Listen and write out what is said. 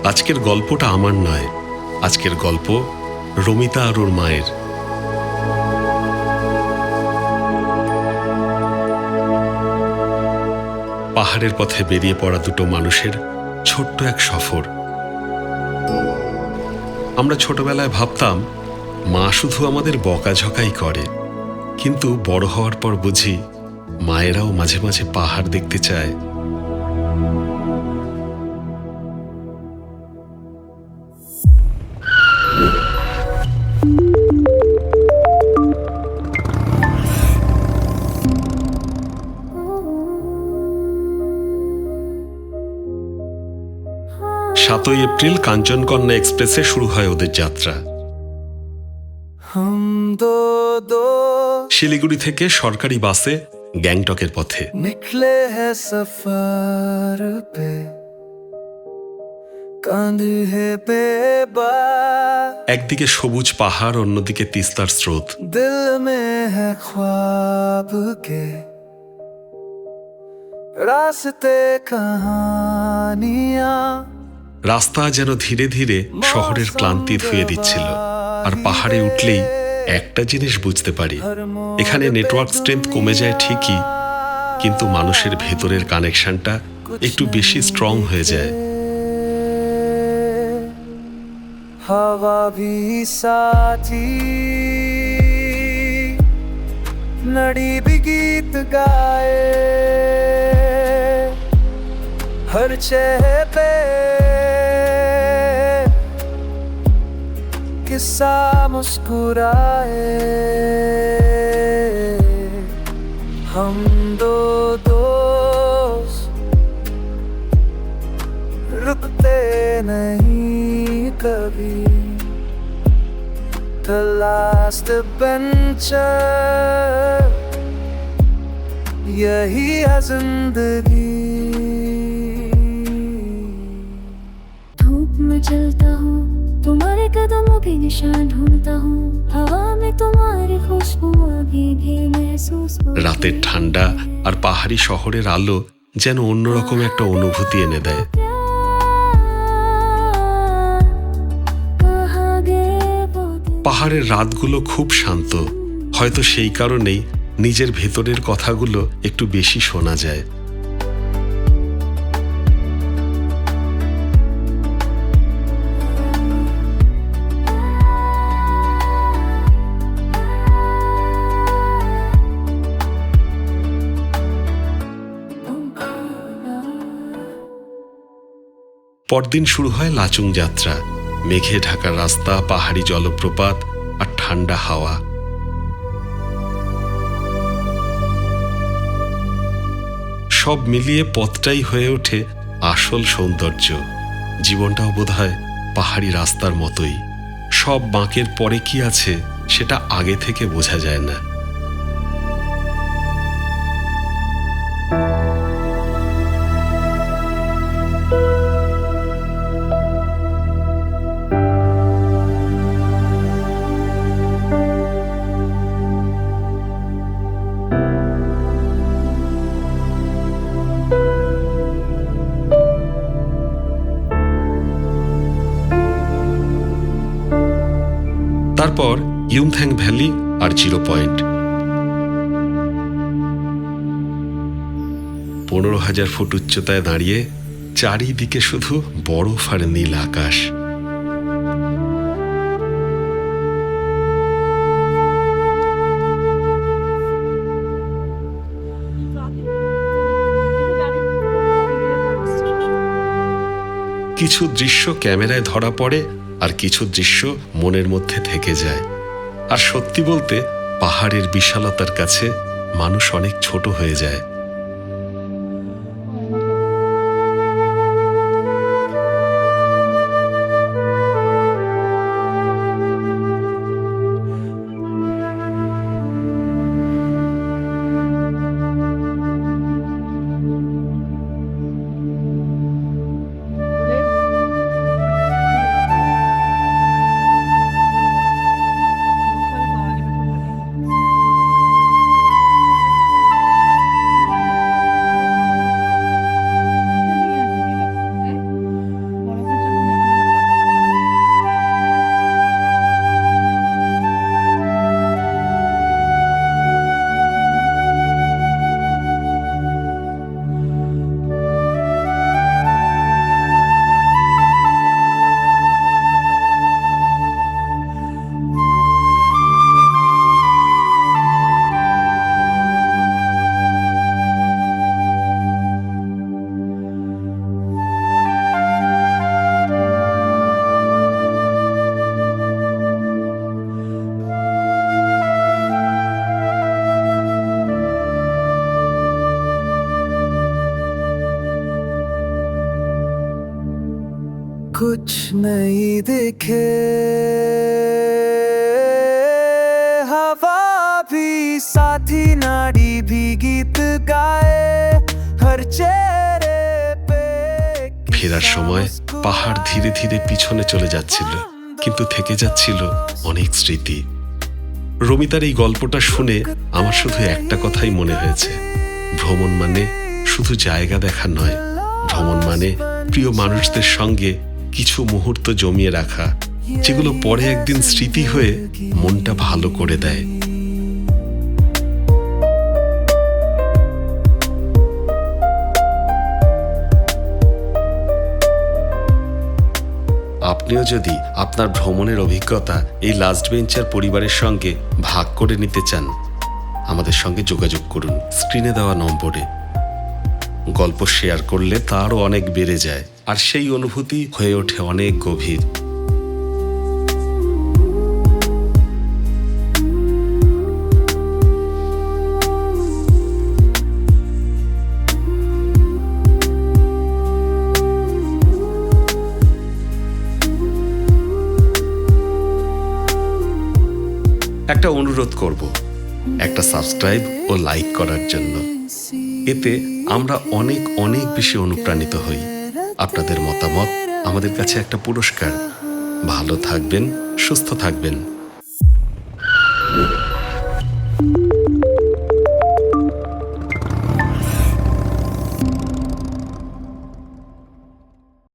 আজকের গল্পটা আমার নয়, আজকের গল্প রমিতা আর ওর মায়ের। পাহাড়ের পথে বেরিয়ে পড়া দুটো মানুষের ছোট্ট এক সফর। আমরা ছোটবেলায় ভাবতাম মা শুধু আমাদের বকাঝকাই করে, কিন্তু বড় হওয়ার পর বুঝি মায়েরাও মাঝে মাঝে পাহাড় দেখতে চায়। সাতই এপ্রিল কাঞ্চনকন্যা এক্সপ্রেসে শুরু হয় ওদের যাত্রা। শিলিগুড়ি থেকে সরকারি বাসে গ্যাংটকের পথে। একদিকে সবুজ পাহাড়, অন্যদিকে তিস্তার স্রোত। রাস্তা যেন ধীরে ধীরে শহরের ক্লান্তি ধুয়ে দিচ্ছিল। আর পাহাড়ে উঠলেই একটা জিনিস বুঝতে পারি, এখানে নেটওয়ার্ক স্ট্রেংথ কমে যায় ঠিকই, কিন্তু মানুষের ভেতরের কানেকশনটা একটু বেশি স্ট্রং হয়ে যায়। हवा भी साथी, नड़ी भी गीत गाए, हर चेहरे पे किस्सा मुस्कुराए। हम दो दोस्त रुकते नहीं कभी, the last adventure यही है जिंदगी। धूप में चलता हूँ, तुम्हारे कदमों के निशान ढूंढता हूँ, हवा में तुम्हारी खुशबू अभी भी महसूस। রাতের ঠান্ডা আর পাহাড়ি শহরের আলো যেন অন্যরকম একটা অনুভূতি এনে দেয়। পাহাড়ের রাতগুলো খুব শান্ত, হয়তো সেই কারণেই নিজের ভেতরের কথাগুলো একটু বেশি শোনা যায়। পরদিন শুরু হয় লাচুং যাত্রা। মেঘে ঢাকা রাস্তা, পাহাড়ি জলপ্রপাত আর ঠান্ডা হাওয়া। সব মিলিয়ে পথটাই হয়ে ওঠে আসল সৌন্দর্য। জীবনটাও বোধহয় পাহাড়ি রাস্তার মতোই, সব বাঁকের পরে কি আছে সেটা আগে থেকে বোঝা যায় না। তারপর ইউমথ্যাং ভ্যালি আর জিরো পয়েন্ট। 15,000 ফুট উচ্চতায় দাঁড়িয়ে চারিদিকে শুধু বরফ আর নীল আকাশ। কিছু দৃশ্য ক্যামেরায় ধরা পড়ে, আর কিছু দৃশ্য মনের মধ্যে থেকে যায়। আর সত্যি বলতে পাহাড়ের বিশালতার কাছে মানুষ অনেক ছোট হয়ে যায়। कुछ नहीं दिखे हवा भी साथी नाड़ी भी गीत गाए हर चेहरे पे ফেরার সময় পাহাড় ধীরে ধীরে পিছনে চলে যাচ্ছিল, কিন্তু থেকে যাচ্ছিল অনেক স্মৃতি। রমিতার এই গল্পটা শুনে আমার শুধু একটা কথাই মনে হয়েছে, ভ্রমণ মানে শুধু জায়গা দেখা নয়, ভ্রমণ মানে প্রিয় মানুষদের সঙ্গে কিছু মুহূর্ত জমিয়ে রাখা, যেগুলো পরে একদিন স্মৃতি হয়ে মনটা ভালো করে দেয়। আপনিও যদি আপনার ভ্রমণের অভিজ্ঞতা এই লাস্ট বেঞ্চের পরিবারের সঙ্গে ভাগ করে নিতে চান, আমাদের সঙ্গে যোগাযোগ করুন স্ক্রিনে দেওয়া নম্বরে। গল্প শেয়ার করলে তারও অনেক বেড়ে যায়, আর সেই অনুভূতি হয়ে ওঠে অনেক গভীর। একটা অনুরোধ করব, একটা সাবস্ক্রাইব ও লাইক করার জন্য। এতে আমরা অনেক অনেক বেশি অনুপ্রাণিত হই। আপনাদের মতামত আমাদের কাছে একটা পুরস্কার। ভালো থাকবেন, সুস্থ থাকবেন।